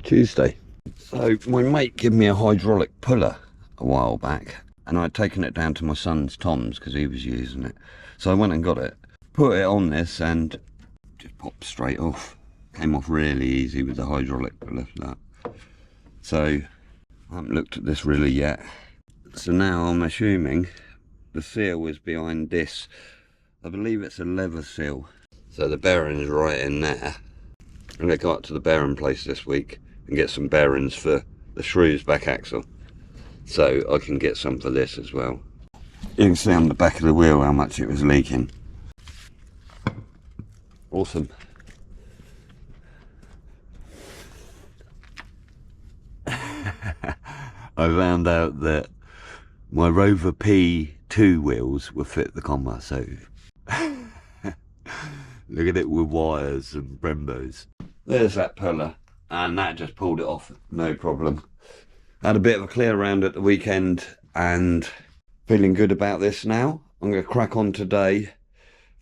Tuesday. So my mate gave me a hydraulic puller a while back, and I'd taken it down to my son's Tom's because he was using it. So I went and got it, put it on this, and just popped straight off. Came off really easy with the hydraulic puller. So I haven't looked at this really yet. So now I'm assuming the seal is behind this. I believe it's a leather seal. So the bearing's right in there. I'm going to go up to the bearing place this week and get some bearings for the shrews back axle, so I can get some for this as well. You can see on the back of the wheel how much it was leaking. Awesome. I found out that my Rover P2 wheels will fit the comma, so look at it with wires and Brembos. There's that puller, and that just pulled it off, no problem. Had a bit of a clear around at the weekend and feeling good about this now. I'm going to crack on today.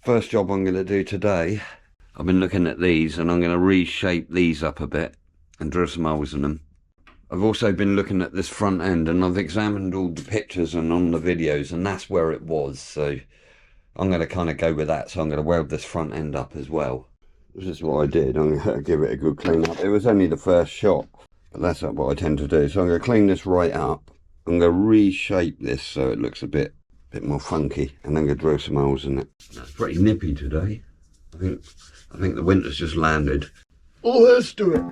First job I'm going to do today, I've been looking at these and I'm going to reshape these up a bit and drill some holes in them. I've also been looking at this front end, and I've examined all the pictures and on the videos, and that's where it was, so I'm going to kind of go with that. So I'm going to weld this front end up as well. This is what I did. I'm going to give it a good clean up. It was only the first shot, but that's not what I tend to do. So I'm going to clean this right up. I'm going to reshape this so it looks a bit more funky, and then I'm going to drill some holes in it. It's pretty nippy today. I think the winter's just landed. Oh, let's do it.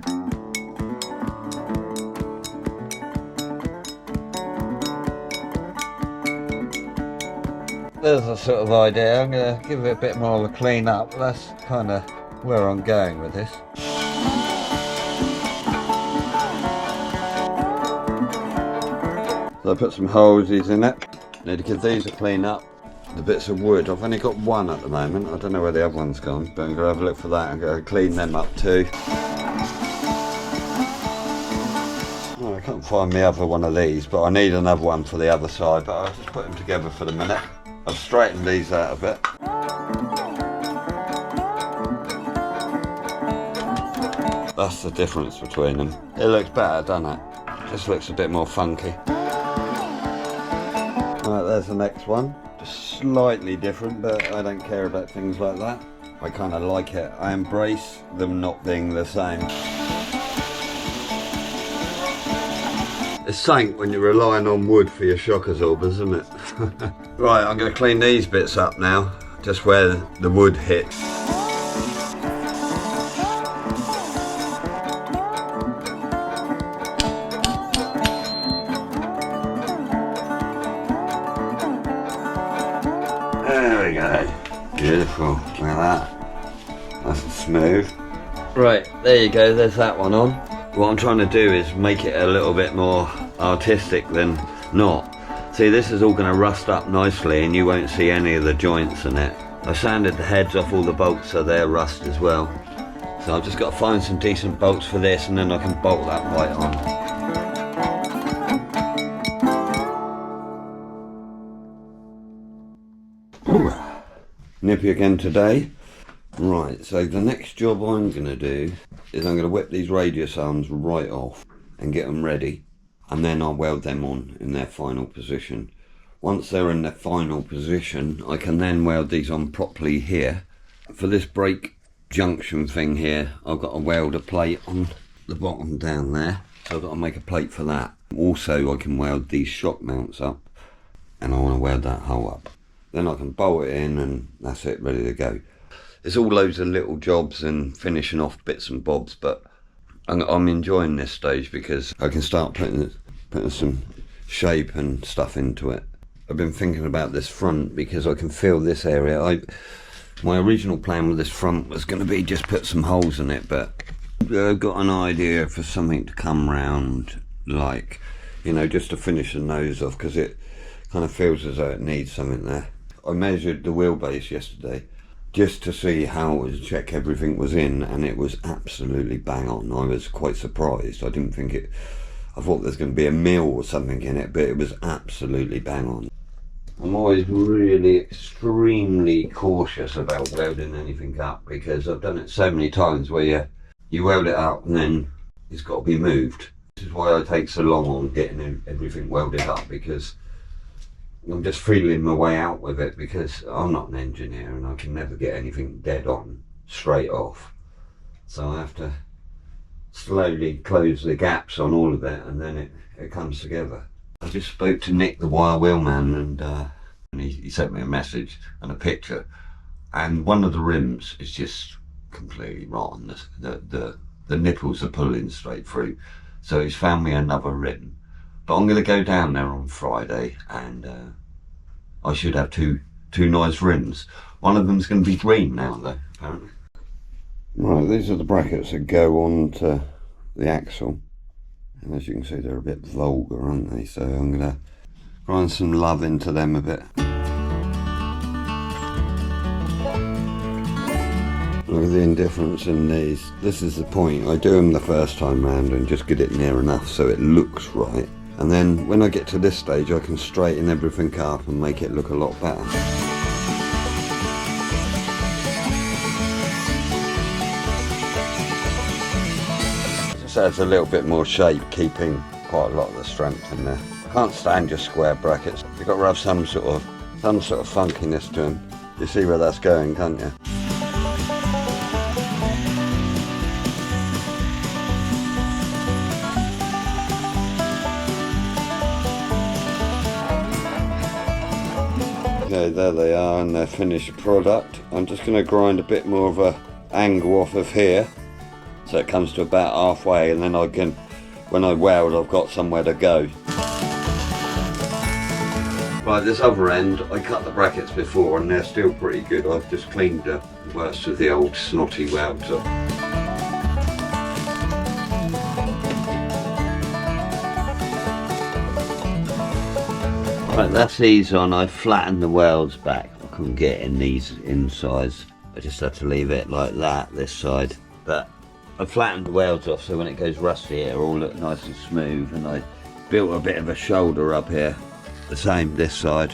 There's a sort of idea. I'm going to give it a bit more of a clean up. That's kind of where I'm going with this. So I put some hoses in it. Need to give these a clean up. The bits of wood, I've only got one at the moment. I don't know where the other one's gone, but I'm going to have a look for that. I'm going to clean them up too. Oh, I can't find the other one of these, but I need another one for the other side, but I'll just put them together for the minute. I've straightened these out a bit. That's the difference between them. It looks better, doesn't it? Just looks a bit more funky. Right, there's the next one. Just slightly different, but I don't care about things like that. I kind of like it. I embrace them not being the same. It's something when you're relying on wood for your shock absorbers, isn't it? Right, I'm going to clean these bits up now, just where the wood hits. There we go. Beautiful. Look at that. Nice and smooth. Right, there you go. There's that one on. What I'm trying to do is make it a little bit more artistic than not. See, this is all going to rust up nicely and you won't see any of the joints in it. I sanded the heads off all the bolts so they're rust as well. So I've just got to find some decent bolts for this, and then I can bolt that right on. Ooh. Nippy again today. Right, so the next job I'm going to do is I'm going to whip these radius arms right off and get them ready, and then I'll weld them on in their final position. Once they're in their final position, I can then weld these on properly here. For this brake junction thing here, I've got to weld a plate on the bottom down there, so I've got to make a plate for that. Also, I can weld these shock mounts up, and I want to weld that hole up. Then I can bolt it in, and that's it, ready to go. It's all loads of little jobs and finishing off bits and bobs, but I'm enjoying this stage because I can start putting some shape and stuff into it. I've been thinking about this front because I can feel this area. My original plan with this front was going to be just put some holes in it, but I've got an idea for something to come round, like, you know, just to finish the nose off, because it kind of feels as though it needs something there. I measured the wheelbase yesterday just to see how it was, check everything was in, and it was absolutely bang on. I was quite surprised. I didn't think it, I thought there's going to be a mil or something in it, but it was absolutely bang on. I'm always really extremely cautious about welding anything up, because I've done it so many times where you weld it up and then it's got to be moved. This is why I take so long on getting everything welded up, because I'm just feeling my way out with it, because I'm not an engineer and I can never get anything dead on straight off. So I have to slowly close the gaps on all of it, and then it comes together. I just spoke to Nick, the wire wheelman, and he sent me a message and a picture, and one of the rims is just completely rotten. The nipples are pulling straight through, so he's found me another rim. But I'm going to go down there on Friday, and I should have two nice rims. One of them's going to be green now, though, apparently. Right, these are the brackets that go on to the axle, and as you can see they're a bit vulgar, aren't they? So I'm going to grind some love into them a bit. Look at the indifference in these. This is the point. I do them the first time round and just get it near enough so it looks right, and then when I get to this stage I can straighten everything up and make it look a lot better. Just adds a little bit more shape, keeping quite a lot of the strength in there. I can't stand just square brackets. You've got to have some sort of funkiness to them. You see where that's going, can't you? Okay, there they are in their finished product. I'm just going to grind a bit more of a angle off of here, so it comes to about halfway, and then I can, when I weld, I've got somewhere to go. Right, this other end, I cut the brackets before and they're still pretty good. I've just cleaned the worst of the old snotty welds up. Right, that's these on. I flattened the welds back. I couldn't get in these insides. I just had to leave it like that, this side. But I flattened the welds off so when it goes rusty it'll all look nice and smooth, and I built a bit of a shoulder up here. The same this side.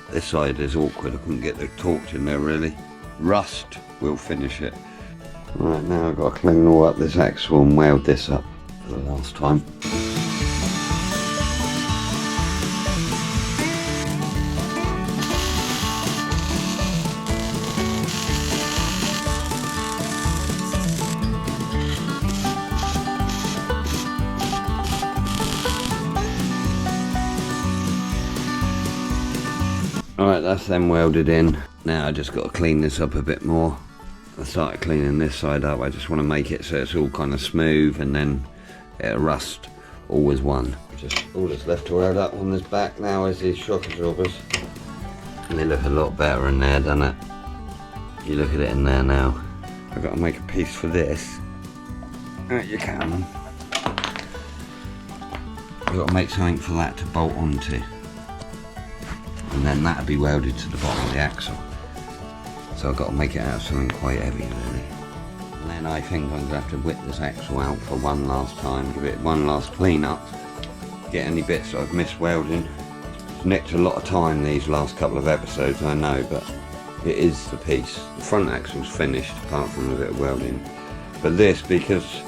This side is awkward. I couldn't get the torch in there really. Rust will finish it. Right, now I've got to clean all up this axle and weld this up for the last time. Alright, that's them welded in. Now I just got to clean this up a bit more. I started cleaning this side up. I just want to make it so it's all kind of smooth, and then it'll rust all as one. Just all that's left to weld up on this back now is these shock absorbers. And they look a lot better in there, doesn't it? You look at it in there now. I've got to make a piece for this. You can. I've got to make something for that to bolt onto. And then that'll be welded to the bottom of the axle. So I've got to make it out of something quite heavy really. And then I think I'm going to have to whip this axle out for one last time, give it one last clean up, get any bits that I've missed welding. It's nicked a lot of time these last couple of episodes, I know, but it is the piece. The front axle's finished apart from a bit of welding. But this, because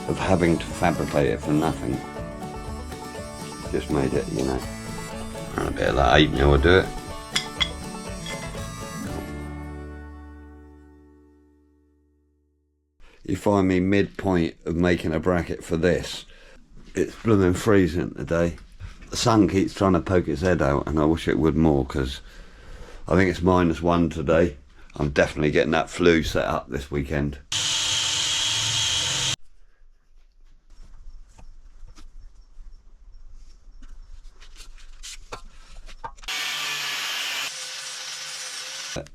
of having to fabricate it for nothing, just made it, you know. And a bit of that 8mm will do it. You find me midpoint of making a bracket for this. It's blooming freezing today. The sun keeps trying to poke its head out, and I wish it would more, because I think it's -1 today. I'm definitely getting that flue set up this weekend.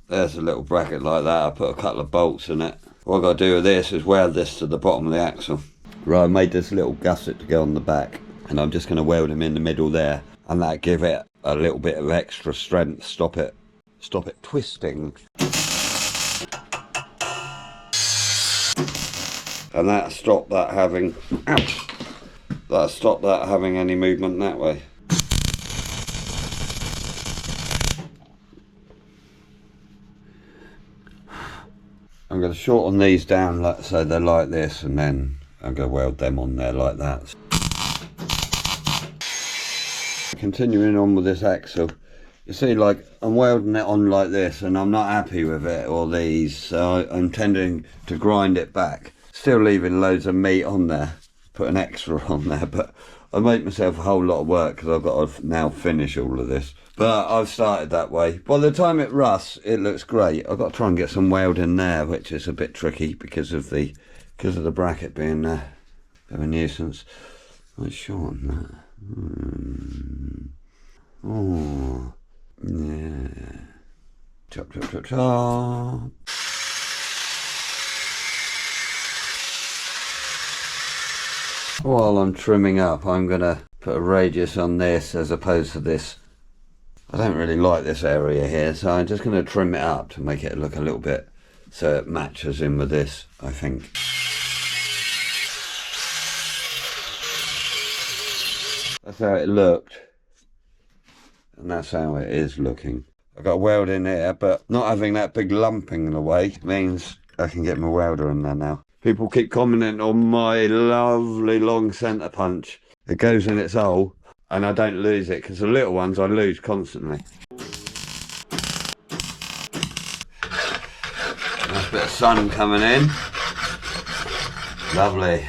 There's a little bracket like that. I put a couple of bolts in it. What I've got to do with this is weld this to the bottom of the axle. Right, I made this little gusset to go on the back, and I'm just going to weld them in the middle there, and that give it a little bit of extra strength. Stop it twisting. And that'll stop that having, ouch, that'll stop that having any movement that way. I'm going to shorten these down so they're like this, and then I'm going to weld them on there like that. Continuing on with this axle, you see, like, I'm welding it on like this and I'm not happy with it or these, so I'm tending to grind it back, still leaving loads of meat on there, put an extra on there, but I make myself a whole lot of work because I've got to now finish all of this. But I've started that way. By the time it rusts, it looks great. I've got to try and get some weld in there, which is a bit tricky because of the bracket being a bit of a nuisance. Quite short on that. Oh, yeah. Chop, chop, chop, chop. While I'm trimming up, I'm going to put a radius on this as opposed to this. I don't really like this area here, so I'm just going to trim it up to make it look a little bit so it matches in with this, I think. That's how it looked, and that's how it is looking. I've got a weld in here, but not having that big lumping in the way means I can get my welder in there now. People keep commenting on my lovely long centre punch. It goes in its hole and I don't lose it, because the little ones I lose constantly. Nice bit of sun coming in. Lovely.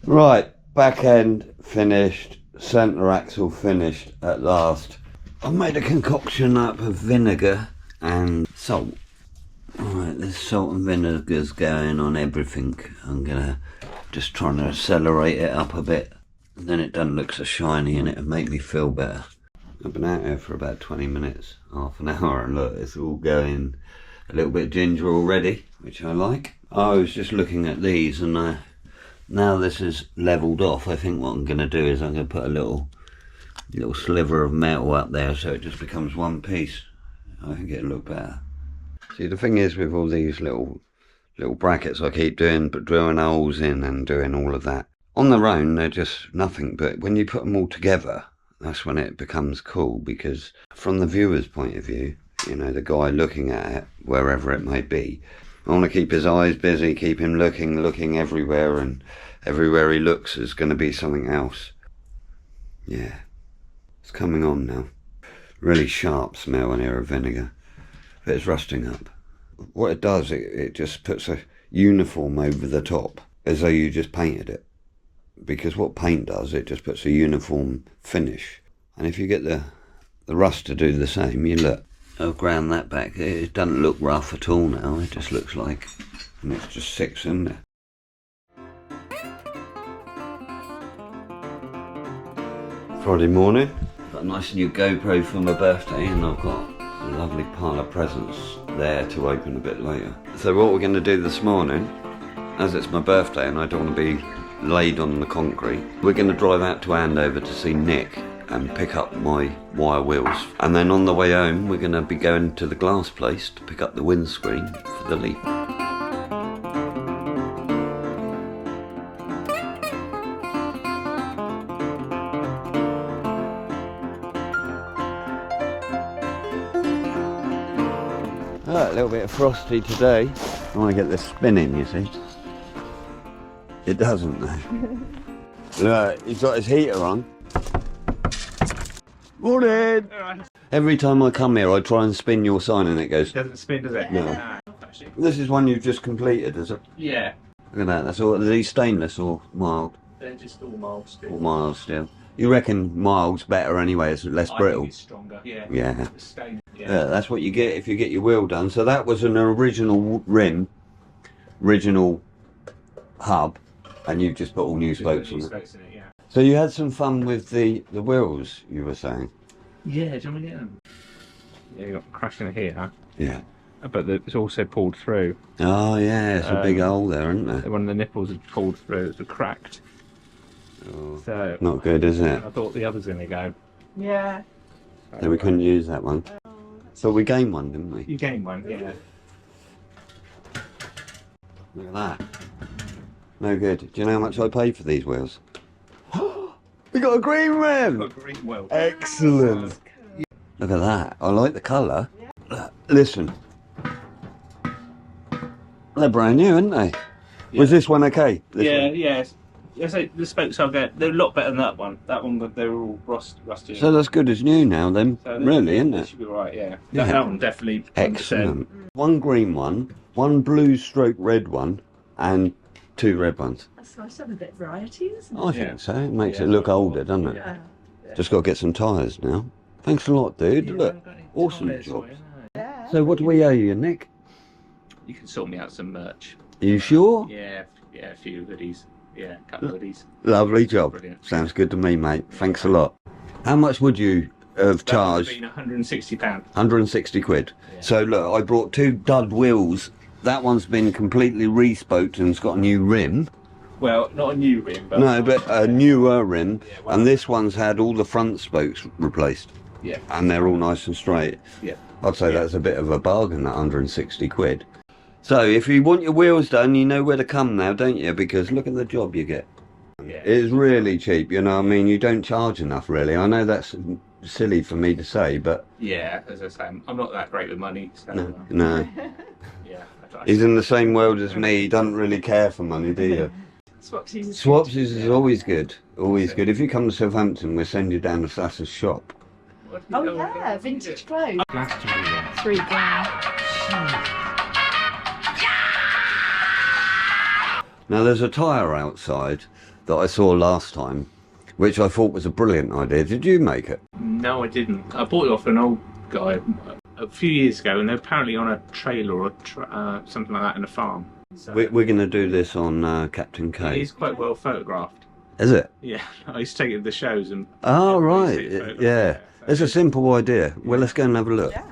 Right, back end finished, centre axle finished at last. I've made a concoction up of vinegar and salt. Alright, there's salt and vinegars going on everything. I'm gonna just trying to accelerate it up a bit, and then it doesn't look so shiny and it'll make me feel better. I've been out here for about 20 minutes, half an hour, and look, it's all going a little bit ginger already, which I like. I was just looking at these, and now this is levelled off, I think what I'm gonna do is I'm gonna put a little sliver of metal up there so it just becomes one piece. I think it'll look better. See, the thing is with all these little brackets I keep doing, but drilling holes in and doing all of that, on their own they're just nothing, but when you put them all together, that's when it becomes cool, because from the viewer's point of view, you know, the guy looking at it, wherever it may be, I want to keep his eyes busy, keep him looking everywhere, and everywhere he looks is going to be something else. Yeah, it's coming on now. Really sharp smell in here of vinegar. But it's rusting up. What it does, it just puts a uniform over the top, as though you just painted it. Because what paint does, it just puts a uniform finish. And if you get the rust to do the same, you look, I've ground that back. It doesn't look rough at all now. It just looks like, and it's just six in there. Friday morning. Got a nice new GoPro for my birthday, and I've got a lovely pile of presents there to open a bit later. So what we're going to do this morning, as it's my birthday and I don't want to be laid on the concrete, we're going to drive out to Andover to see Nick and pick up my wire wheels. And then on the way home we're going to be going to the glass place to pick up the windscreen for the leap. A little bit of frosty today. I want to get this spinning, you see. It doesn't though. Look, he's got his heater on. Morning! Every time I come here I try and spin your sign and it goes... It doesn't spin, does it? No. This is one you've just completed, is it? Yeah. Look at that, that's all. Are these stainless or mild? They're just all mild steel. Or mild steel. You reckon mild's better anyway, it's less brittle? I think it's stronger, yeah. Yeah. Stain, Yeah, that's what you get if you get your wheel done. So that was an original rim, original hub, and you've just put all new spokes on it. Yeah. So you had some fun with the wheels, you were saying? Yeah, do you want to get them? Yeah, you got crashing here. Yeah. But it's also pulled through. Oh yeah, it's a big hole there, isn't there? One of the nipples had pulled through, it was cracked. Oh, so not good, is it? I thought the other's going to go. Yeah. So we couldn't use that one. So we gained one, didn't we? You gained one, yeah. Look at that. No good. Do you know how much I paid for these wheels? We got a green rim! Got green wheel. Excellent! Look at that. I like the colour. Listen. They're brand new, aren't they? Yeah. Was this one okay? This one? Yeah. I say the spokes are good. They're a lot better than that one. That one, they're all rusty. So that's good as new now then, So really, isn't they it? should be right, yeah. Yeah. That one definitely 100%. Excellent. One green one, one blue stroke red one, and 2 red ones. That's nice to have a bit of variety, isn't it? I think so. It makes it look older, doesn't it? Yeah. Just got to get some tyres now. Thanks a lot, dude. Look, awesome job. Yeah. So what do we owe you, Nick? You can sort me out some merch. Are you sure? Yeah, a few hoodies. Yeah, a couple of hoodies. Lovely job. Brilliant. Sounds good to me, mate. Thanks a lot. How much would you have charged? That would have been £160. 160 quid. Yeah. So look, I brought 2 dud wheels. That one's been completely re-spoked and it's got a new rim. Well, not a new rim, but... No, but a newer rim. Yeah, well- And this one's had all the front spokes replaced. Yeah. And they're all nice and straight. Yeah. I'd say that's a bit of a bargain at 160 quid. So if you want your wheels done, you know where to come now, don't you? Because look at the job you get. Yeah. It's really cheap, you know what I mean? You don't charge enough, really. I know that's silly for me to say, but... Yeah, as I say, I'm not that great with money, so... No. Yeah. He's in the same world as me. He doesn't really care for money, do you? Swapsies. Swapsies is always good. Always good. If you come to Southampton, we'll send you down to Sasser's shop. Oh yeah, vintage clothes. Glastonbury, yeah. £3 grand. Now, there's a tyre outside that I saw last time, which I thought was a brilliant idea. Did you make it? No, I didn't. I bought it off an old guy a few years ago, and they're apparently on a trailer or something like that in a farm. So We're going to do this on Captain K. he's quite well photographed. Is it? Yeah, I used to take it to the shows and... Oh, see right. it photographed, Yeah. It's a simple idea. Well, let's go and have a look. Yeah.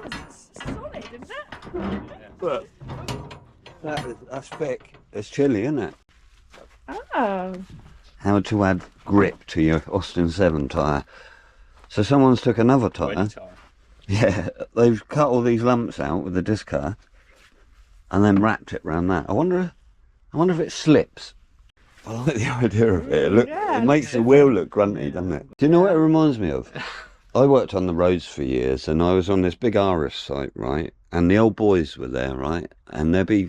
It's solid, isn't it? But that's thick. It's chilly, isn't it? Oh. How to add grip to your Austin 7 tyre. So someone's took another tyre. Wedding tyre. Yeah, they've cut all these lumps out with the disc cutter and then wrapped it around that. I wonder if it slips. I like the idea of it. Yeah. It makes the wheel look grunty, doesn't it? Do you know what it reminds me of? I worked on the roads for years and I was on this big Irish site, right? And the old boys were there, right? And they'd be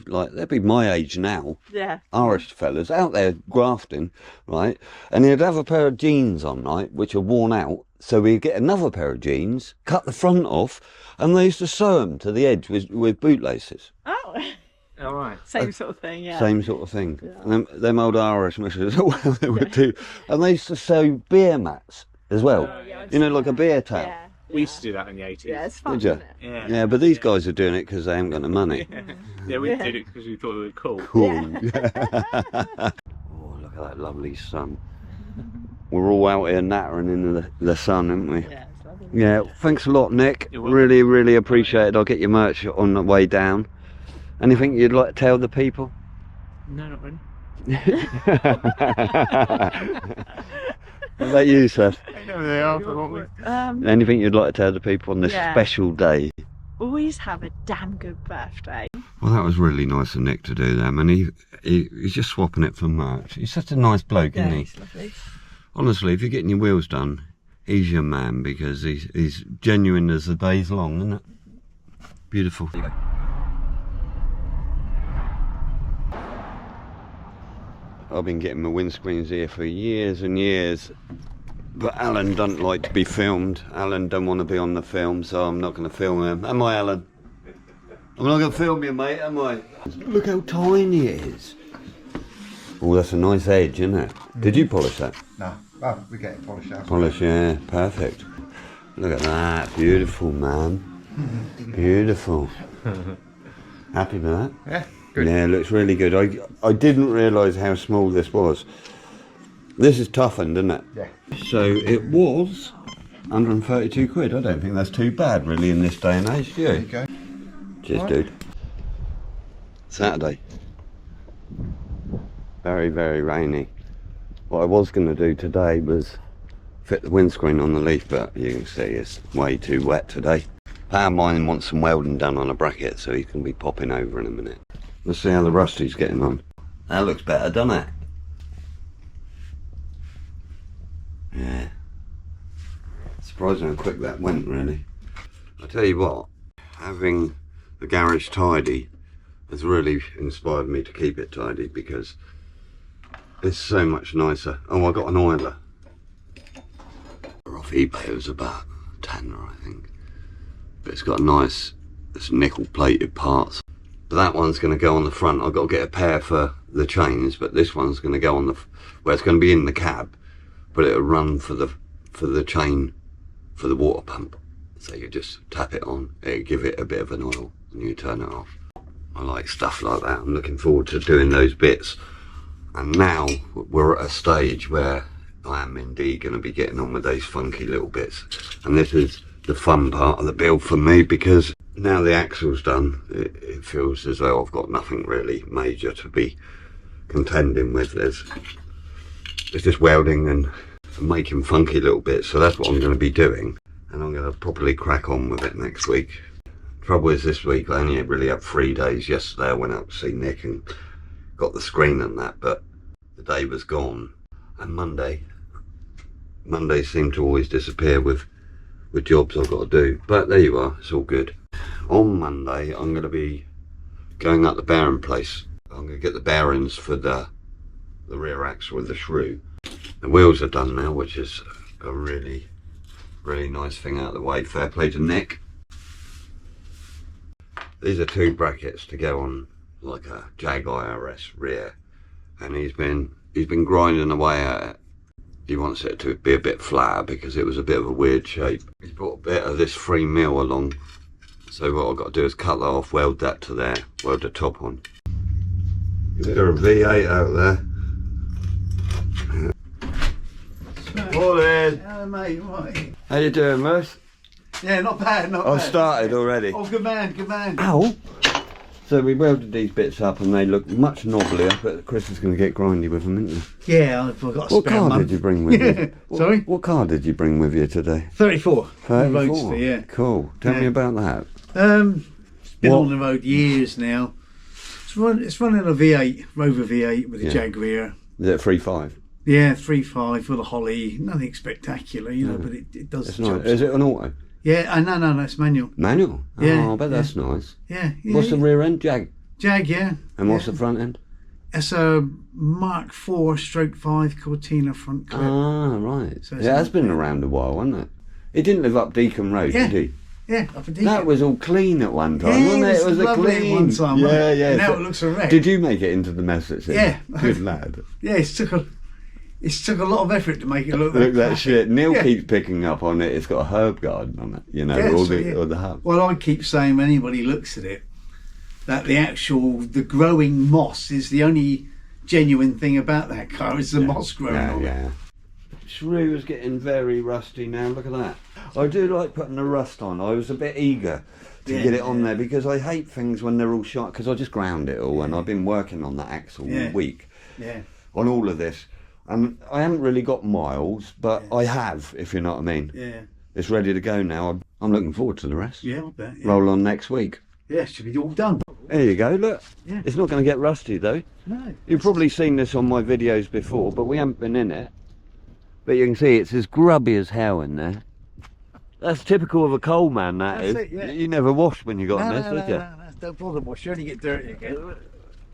my age now. Yeah. Irish fellas out there grafting, right? And he'd have a pair of jeans on, right, which are worn out. So we'd get another pair of jeans, cut the front off, and they used to sew them to the edge with bootlaces. Oh. All right. Same sort of thing, yeah. Same sort of thing. Yeah. And them old Irish missions, well, they would do. And they used to sew beer mats as well. Oh, yeah, You know, like a beer tap. Yeah. We used to do that in the 80s. Yeah, it's fun, Did you? isn't it? Yeah. Yeah, but these guys are doing it because they haven't got the money. Yeah, we Yeah. did it because we thought we were cool. Cool. Oh, look at that lovely sun. We're all out here nattering in the sun, aren't we? Yeah, it's lovely. Yeah, thanks a lot, Nick. You're welcome. Really, really appreciate it. I'll get your merch on the way down. Anything you'd like to tell the people? No, not really. What about you, Seth? I know they are, but won't we? Anything you'd like to tell the people on this Yeah. special day? Always have a damn good birthday. Well, that was really nice of Nick to do that, and he's just swapping it for merch. He's such a nice bloke, isn't he? It's lovely. Honestly, if you're getting your wheels done, he's your man because he's genuine as the day's long, isn't it? Beautiful. I've been getting my windscreens here for years and years, but Alan doesn't like to be filmed. Alan don't want to be on the film, so I'm not going to film him. Am I, Alan? I'm not going to film you, mate, am I? Look how tiny it is. Oh, that's a nice edge, isn't it? Did you polish that? No, well, we get it polished out. Polish, yeah, perfect. Look at that, beautiful, man. Beautiful. Happy with that? Yeah, good. Yeah, it looks really good. I didn't realise how small this was. This is toughened, isn't it? Yeah. So it was 132 quid. I don't think that's too bad, really, in this day and age, do There you? you go. Cheers, Right. dude. Saturday. Very, very rainy. What I was going to do today was fit the windscreen on the Leaf, but you can see it's way too wet today. Power mine wants some welding done on a bracket, so he's going to be popping over in a minute. Let's see how the Rusty's getting on. That looks better, doesn't it? Yeah. Surprising how quick that went, really. I tell you what, having the garage tidy has really inspired me to keep it tidy, because It's so much nicer. Oh, I got an oiler. Off eBay, it was about tenner, I think. But it's got a nice, it's nickel plated parts. But that one's going to go on the front. I've got to get a pair for the chains, but this one's going to go on the, well, it's going to be in the cab, but it'll run for the chain for the water pump. So you just tap it on, it'll give it a bit of an oil, and you turn it off. I like stuff like that. I'm looking forward to doing those bits. And now we're at a stage where I am indeed going to be getting on with those funky little bits. And this is the fun part of the build for me, because now the axle's done, it feels as though I've got nothing really major to be contending with. It's just welding and making funky little bits. So that's what I'm going to be doing. And I'm going to properly crack on with it next week. Trouble is, this week I only really had 3 days. Yesterday I went out to see Nick and got the screen and that, but the day was gone. And Monday seemed to always disappear with jobs I've got to do. But there you are, it's all good. On Monday I'm going to be going up the bearing place. I'm going to get the bearings for the rear axle with the shrew. The wheels are done now, which is a really nice thing out of the way. Fair play to Nick. These are 2 brackets to go on like a Jag IRS rear, and he's been grinding away at it. He wants it to be a bit flatter because it was a bit of a weird shape. He's brought a bit of this 3mm along, so what I've got to do is cut that off, weld that to there, weld the top on. Is there a V8 out there? Morning! Hello mate, right. How you doing, Merce? Yeah, not bad, not bad. I've started already. Oh, good man, good man. Ow! So we welded these bits up and they look much knobblier, but Chris is going to get grindy with them, isn't he? Yeah, I've got a What spare car month. did you bring with you? Sorry? What car did you bring with you today? 34. 34? Roadster, yeah. Cool. Tell me Yeah. about that. It's been What? on the road years now. It's running a V8, Rover V8 with a Yeah. Jag rear. Is it 3.5? Yeah, 3.5 with a Holly. Nothing spectacular, you know, but it does It's the nice. job. Is it an auto? Yeah, no, it's manual. Manual? Yeah, Oh, I bet that's nice. Yeah. What's the rear end? Jag. Jag, yeah. And what's yeah. the front end? It's a Mark 4/5 Cortina front clip. Ah, right. So it's Yeah, that's not been bad. around a while, hasn't it? It didn't live up Deacon Road, Yeah. did he? Yeah, up a decent. That was all clean at one time, Yeah, wasn't it? It was a lovely at clean. one time, yeah, wasn't it? yeah. Now So- it looks a wreck. Did you make it into the mess it's in? Yeah. Good lad. Yeah, it's took a lot of effort to make it look. Look at that classic. shit. Neil Yeah. keeps picking up on it. It's got a herb garden on it, you know, Yeah, all so, the yeah. all the hub. Well, I keep saying when anybody looks at it, that the growing moss is the only genuine thing about that car. Is the moss growing on it. Yeah. Shrew is getting very rusty now. Look at that. I do like putting the rust on. I was a bit eager to Yeah, get it on yeah. there because I hate things when they're all shot. Because I just ground it all, and I've been working on that axle all Yeah. week Yeah. on all of this. And I haven't really got miles, but I have, if you know what I mean. Yeah. It's ready to go now. I'm looking forward to the rest. Yeah, I bet. Yeah. Roll on next week. Yeah, it should be all done. There you go, look. Yeah. It's not going to get rusty though. No. You've probably seen this on my videos before, but we haven't been in it. But you can see it's as grubby as hell in there. That's typical of a coal man, that That's is. it, yeah. You never washed when you got No, in no, this, no, did you? no, don't bother, boss. You only get dirty again.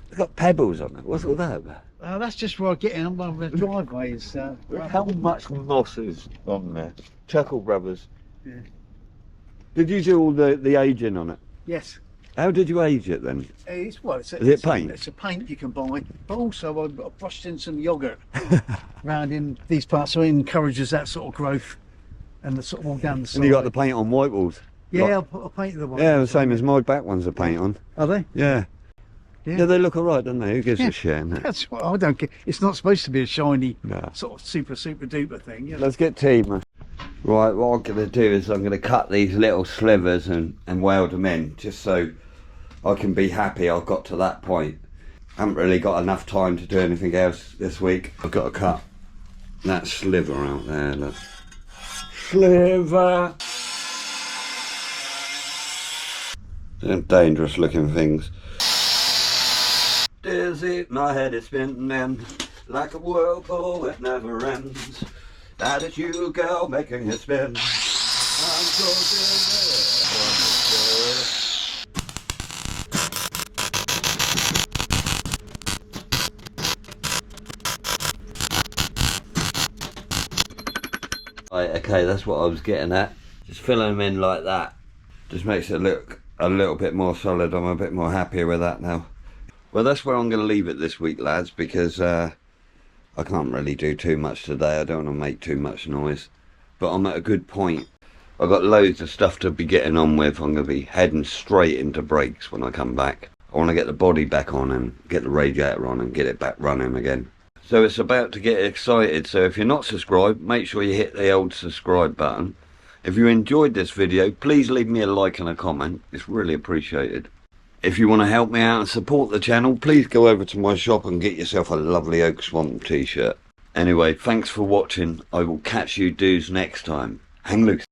It's got pebbles on it. What's all that about? That's just where I get in. My driveway is. How much moss is on there? Chuckle Brothers. Yeah. Did you do all the aging on it? Yes. How did you age it then? It's what? Is it paint? It's a paint you can buy. But also, I brushed in some yogurt round in these parts, so it encourages that sort of growth and the sort of all down the side. And you got the paint on white walls? Yeah, Like- I'll paint the one. Yeah, the same as my back ones are paint on. Are they? Yeah. Yeah. Yeah, they look alright, don't they? Who gives Yeah. a shit? innit? That's what I don't care. It's not supposed to be a shiny, No. sort of super duper thing. You know? Let's get tea, man. Right, what I'm going to do is I'm going to cut these little slivers and weld them in, just so I can be happy I've got to that point. I haven't really got enough time to do anything else this week. I've got to cut that sliver out there, look. Sliver! Them dangerous looking things. Dizzy, my head is spinning like a whirlpool, it never ends. That is you, girl, making it spin. I'm so dizzy. Right, okay, that's what I was getting at. Just filling them in like that. Just makes it look a little bit more solid. I'm a bit more happier with that now. Well, that's where I'm going to leave it this week, lads, because I can't really do too much today. I don't want to make too much noise. But I'm at a good point. I've got loads of stuff to be getting on with. I'm going to be heading straight into brakes when I come back. I want to get the body back on and get the radiator on and get it back running again. So it's about to get excited. So if you're not subscribed, make sure you hit the old subscribe button. If you enjoyed this video, please leave me a like and a comment. It's really appreciated. If you want to help me out and support the channel, please go over to my shop and get yourself a lovely Oak Swamp t-shirt. Anyway, thanks for watching. I will catch you dudes next time. Hang loose.